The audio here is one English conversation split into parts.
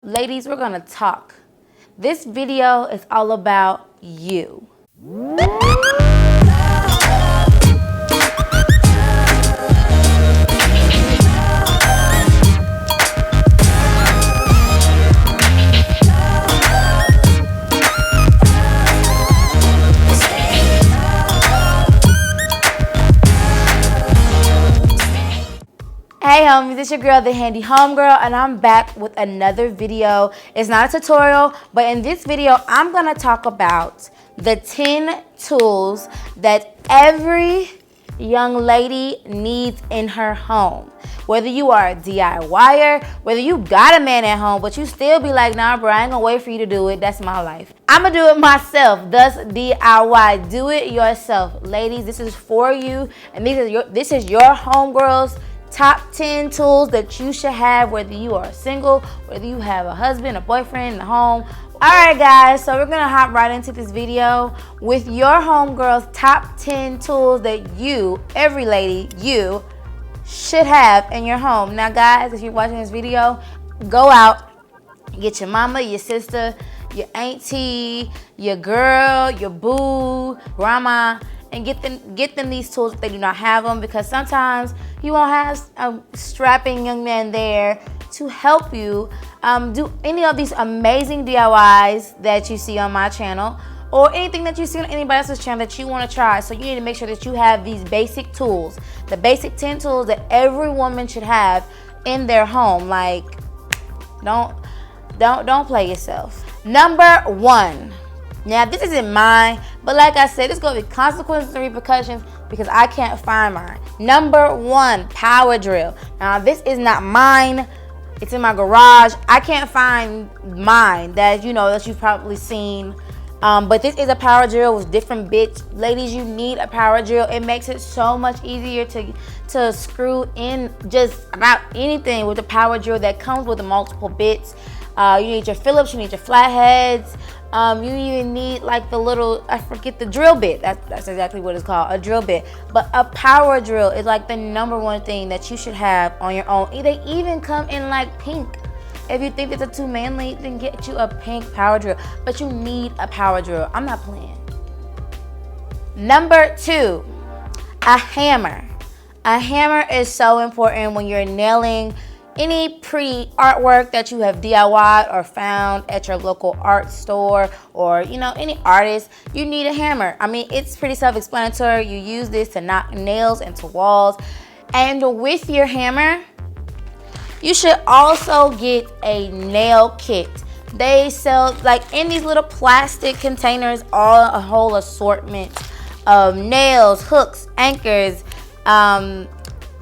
Ladies, we're gonna talk. This video is all about you. Hey homies, it's your girl, the Handy Homegirl, and I'm back with another video. It's not a tutorial, but in this video, I'm gonna talk about the 10 tools that every young lady needs in her home. Whether you are a DIYer, whether you got a man at home, but you still be like, nah bro, I ain't gonna wait for you to do it, that's my life. I'm gonna do it myself, thus DIY, do it yourself. Ladies, this is for you, and this is your homegirl's top 10 tools that you should have, whether you are single, whether you have a husband, a boyfriend in the home. Alright guys, so we're gonna hop right into this video with your homegirl's top 10 tools that you, every lady, you should have in your home. Now guys, if you're watching this video, go out, get your mama, your sister, your auntie, your girl, your boo, grandma, and get them these tools if they do not have them, because sometimes you won't have a strapping young man there to help you do any of these amazing DIYs that you see on my channel, or anything that you see on anybody else's channel that you want to try. So you need to make sure that you have these basic tools, the basic 10 tools that every woman should have in their home. Like, don't play yourself. Number 1. Now, this isn't mine, but like I said, there's going to be consequences and repercussions because I can't find mine. Number 1, power drill. Now, this is not mine. It's in my garage. I can't find mine that you've probably seen. But this is a power drill with different bits. Ladies, you need a power drill. It makes it so much easier to screw in just about anything with the power drill that comes with the multiple bits. You need your Phillips, you need your flatheads. You even need like the little, I forget the drill bit. That's exactly what it's called, a drill bit. But a power drill is like the number 1 thing that you should have on your own. They even come in like pink. If you think it's too manly, then get you a pink power drill. But you need a power drill. I'm not playing. Number 2, a hammer. A hammer is so important when you're nailing any pretty artwork that you have DIY'd or found at your local art store, or any artist. You need a hammer. I mean, it's pretty self-explanatory. You use this to knock nails into walls. And with your hammer, you should also get a nail kit. They sell like in these little plastic containers a whole assortment of nails, hooks, anchors,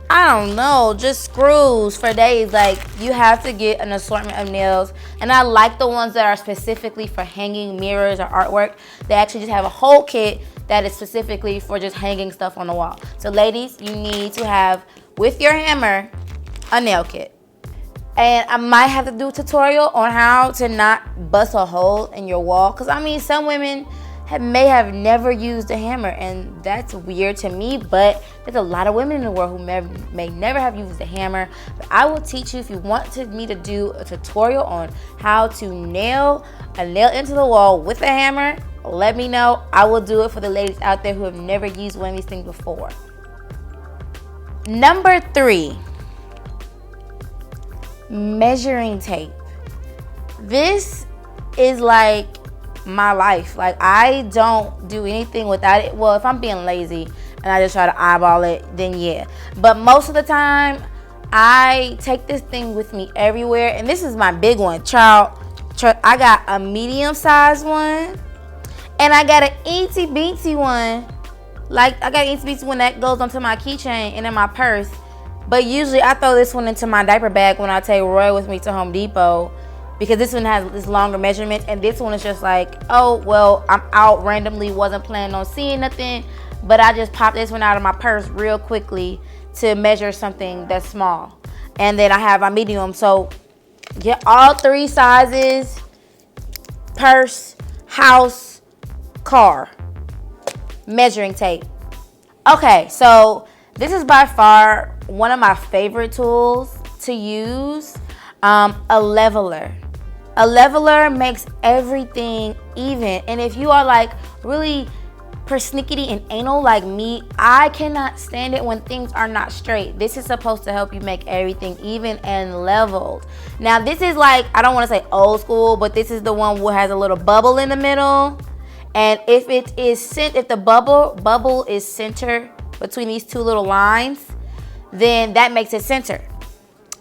I don't know, just screws for days. Like, you have to get an assortment of nails. And I like the ones that are specifically for hanging mirrors or artwork. They actually just have a whole kit that is specifically for just hanging stuff on the wall. So ladies, you need to have, with your hammer, a nail kit. And I might have to do a tutorial on how to not bust a hole in your wall. Because, I mean, some women may have never used a hammer, and that's weird to me, but there's a lot of women in the world who may never have used a hammer. But I will teach you. If you want me to do a tutorial on how to nail a nail into the wall with a hammer, let me know. I will do it for the ladies out there who have never used one of these things before. Number 3, measuring tape. This is like my life. Like, I don't do anything without it. Well, if I'm being lazy and I just try to eyeball it, then yeah. But most of the time, I take this thing with me everywhere. And this is my big one. Child, I got a medium-sized one, and I got an itsy-bitsy one. Like, I got an itsy-bitsy one that goes onto my keychain and in my purse. But usually, I throw this one into my diaper bag when I take Roy with me to Home Depot, because this one has this longer measurement, and this one is just like, oh, well, I'm out randomly, wasn't planning on seeing nothing, but I just popped this one out of my purse real quickly to measure something that's small. And then I have my medium. So get all 3 sizes: purse, house, car, measuring tape. Okay, so this is by far one of my favorite tools to use, a leveler. A leveler makes everything even. And if you are like really persnickety and anal like me, I cannot stand it when things are not straight. This is supposed to help you make everything even and leveled. Now this is like, I don't want to say old school, but this is the one who has a little bubble in the middle. And if the bubble is center between these two little lines, then that makes it center.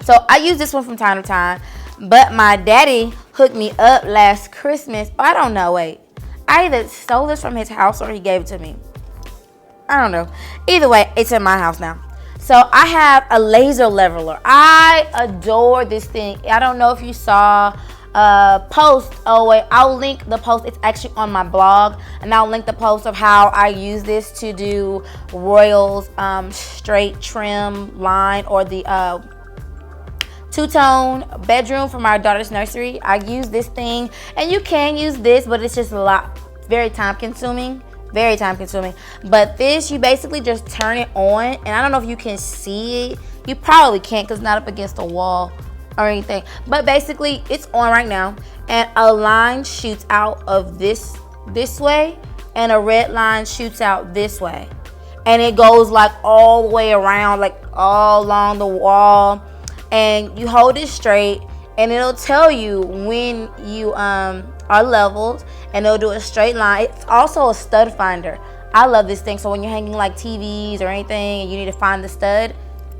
So I use this one from time to time, but my daddy hooked me up last Christmas. I don't know, wait. I either stole this from his house or he gave it to me. I don't know. Either way, it's in my house now. So I have a laser leveler. I adore this thing. I don't know if you saw a post. Oh wait, I'll link the post. It's actually on my blog, and I'll link the post of how I use this to do Royal's straight trim line, or the two-tone bedroom for my daughter's nursery. I use this thing, and you can use this, but it's just very time consuming. But this, you basically just turn it on, and I don't know if you can see it. You probably can't because it's not up against the wall or anything. But basically, it's on right now, and a line shoots out of this way, and a red line shoots out this way, and it goes like all the way around, like all along the wall. And you hold it straight, and it'll tell you when you are leveled, and it'll do a straight line. It's also a stud finder. I love this thing. So when you're hanging like TVs or anything and you need to find the stud,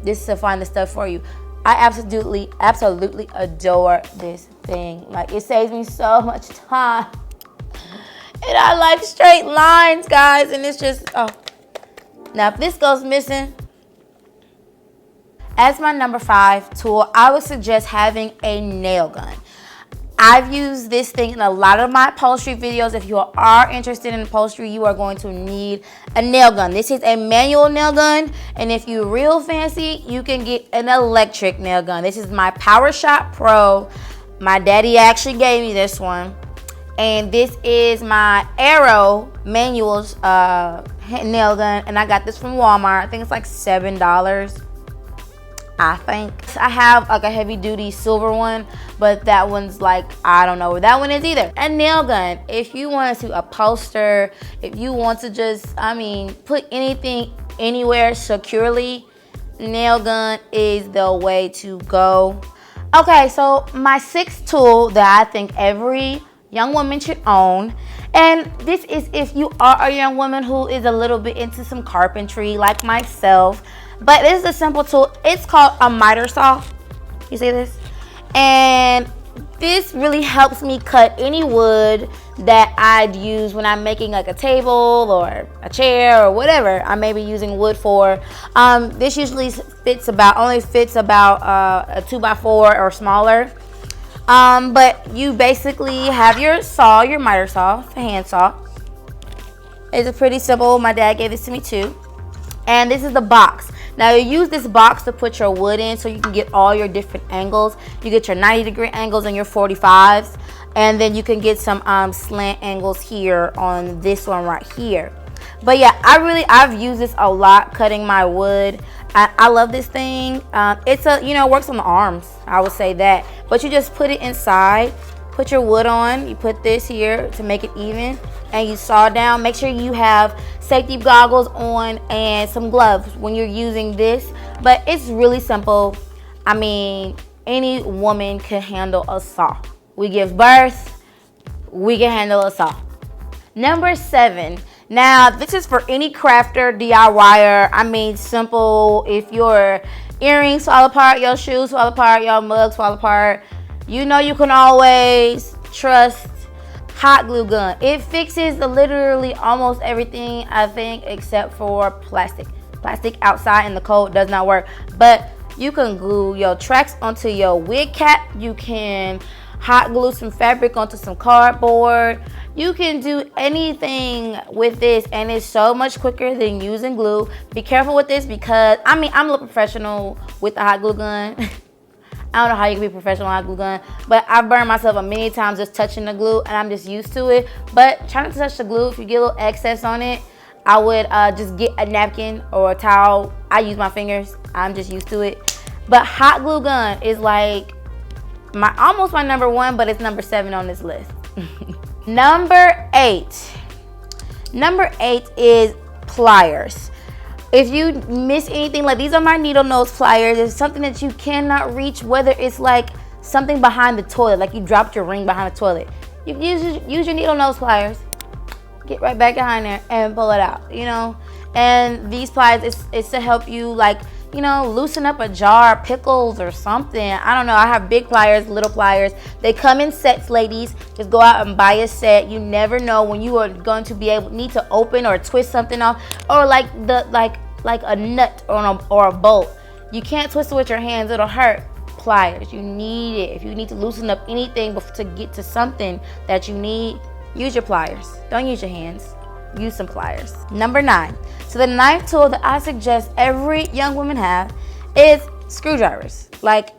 this is to find the stud for you. I absolutely adore this thing. Like, it saves me so much time, and I like straight lines, guys. And it's just, oh, now if this goes missing. As my number 5 tool, I would suggest having a nail gun. I've used this thing in a lot of my upholstery videos. If you are interested in upholstery, you are going to need a nail gun. This is a manual nail gun, and if you're real fancy, you can get an electric nail gun. This is my Power Shot Pro. My daddy actually gave me this one, and this is my Arrow manual nail gun, and I got this from Walmart. I think it's like $7. I think I have like a heavy duty silver one, but that one's like, I don't know where that one is either. A nail gun, if you want to upholster, if you want to just, put anything anywhere securely, nail gun is the way to go. Okay, so my 6th tool that I think every young woman should own, and this is if you are a young woman who is a little bit into some carpentry like myself. But this is a simple tool. It's called a miter saw. You see this? And this really helps me cut any wood that I'd use when I'm making like a table or a chair or whatever I may be using wood for. This usually only fits about a 2x4 or smaller. But you basically have your saw, your miter saw, a hand saw. It's pretty simple. My dad gave this to me too. And this is the box. Now you use this box to put your wood in so you can get all your different angles. You get your 90-degree angles and your 45s. And then you can get some slant angles here on this one right here. But yeah, I've used this a lot cutting my wood. I love this thing. It's works on the arms. I would say that. But you just put it inside, put your wood on. You put this here to make it even, and you saw down. Make sure you have safety goggles on and some gloves when you're using this. But it's really simple. Any woman can handle a saw. We give birth, we can handle a saw. Number 7. Now, this is for any crafter, DIYer. Simple. If your earrings fall apart, your shoes fall apart, your mugs fall apart, you can always trust hot glue gun. It fixes literally almost everything, I think, except for plastic. Plastic outside in the cold does not work. But you can glue your tracks onto your wig cap. You can hot glue some fabric onto some cardboard. You can do anything with this, and it's so much quicker than using glue. Be careful with this because I'm a little professional with the hot glue gun. I don't know how you can be professional with hot glue gun, but I've burned myself many times just touching the glue, and I'm just used to it. But try not to touch the glue. If you get a little excess on it, I would just get a napkin or a towel. I use my fingers. I'm just used to it. But hot glue gun is like almost my number 1, but it's number 7 on this list. Number 8. Number 8 is pliers. If you miss anything, like these are my needle nose pliers. It's something that you cannot reach, whether it's like something behind the toilet, like you dropped your ring behind the toilet. You can use your needle nose pliers. Get right back behind there and pull it out, you know. And these pliers, it's to help you, like, you know, loosen up a jar, pickles or something. I don't know. I have big pliers, little pliers. They come in sets, ladies. Just go out and buy a set. You never know when you are going to need to open or twist something off, or like a nut or a bolt. You can't twist it with your hands. It'll hurt. Pliers. You need it. If you need to loosen up anything to get to something that you need, use your pliers. Don't use your hands. Use some pliers. Number 9. So the 9th tool that I suggest every young woman have is screwdrivers. Like,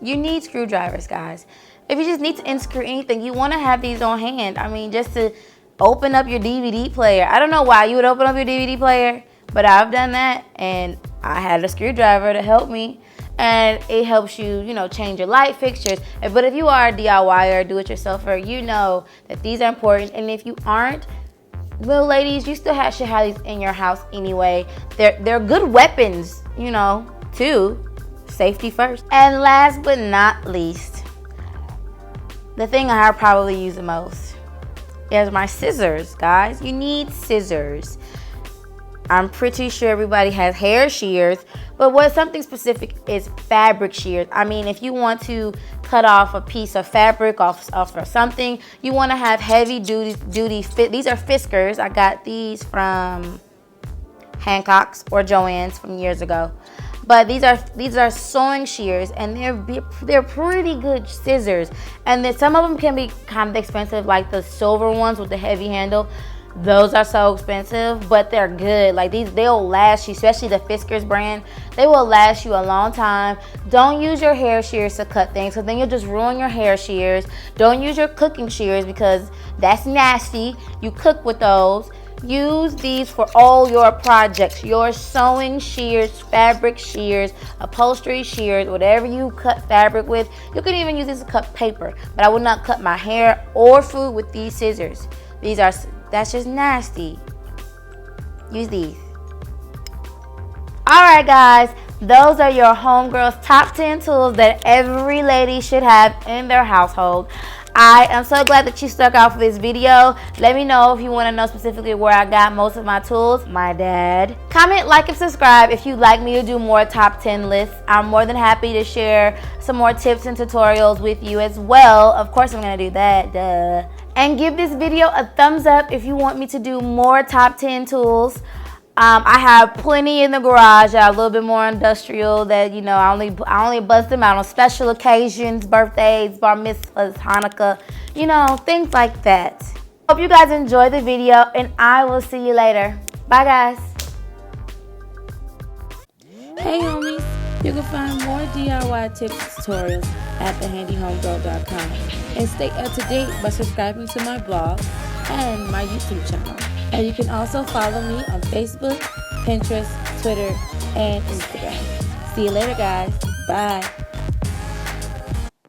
you need screwdrivers, guys. If you just need to unscrew anything, you want to have these on hand. I mean, just to open up your DVD player. I don't know why you would open up your DVD player, but I've done that, and I had a screwdriver to help me. And it helps you, you know, change your light fixtures. But if you are a DIYer, do-it-yourselfer, you know that these are important. And if you aren't, well, ladies, you still should have these in your house anyway. They're good weapons, you know, too. Safety first. And last but not least, the thing I probably use the most is my scissors, guys. You need scissors. I'm pretty sure everybody has hair shears, but what's something specific is fabric shears. I mean, if you want to cut off a piece of fabric off or something, you want to have heavy duty fit. These are Fiskars. I got these from Hancock's or Joann's from years ago. But these are sewing shears, and they're pretty good scissors. And then some of them can be kind of expensive, like the silver ones with the heavy handle. Those are so expensive, but they're good. Like they'll last you, especially the Fiskars brand. They will last you a long time. Don't use your hair shears to cut things, because then you'll just ruin your hair shears. Don't use your cooking shears, because that's nasty. You cook with those. Use these for all your projects. Your sewing shears, fabric shears, upholstery shears, whatever you cut fabric with. You can even use this to cut paper, but I would not cut my hair or food with these scissors. That's just nasty. Use these. Alright, guys, those are your Homegirl's top 10 tools that every lady should have in their household. I am so glad that you stuck out for this video. Let me know if you want to know specifically where I got most of my tools. My dad. Comment, like, and subscribe if you'd like me to do more top 10 lists. I'm more than happy to share some more tips and tutorials with you as well. Of course, I'm going to do that. Duh. And give this video a thumbs up if you want me to do more top 10 tools. I have plenty in the garage. I have a little bit more industrial that, you know, I only bust them out on special occasions, birthdays, bar mitzvahs, Hanukkah, you know, things like that. Hope you guys enjoyed the video, and I will see you later. Bye, guys. Hey, homies. You can find more DIY tips and tutorials at thehandyhomegirl.com. And stay up to date by subscribing to my blog and my YouTube channel. And you can also follow me on Facebook, Pinterest, Twitter, and Instagram. See you later, guys. Bye.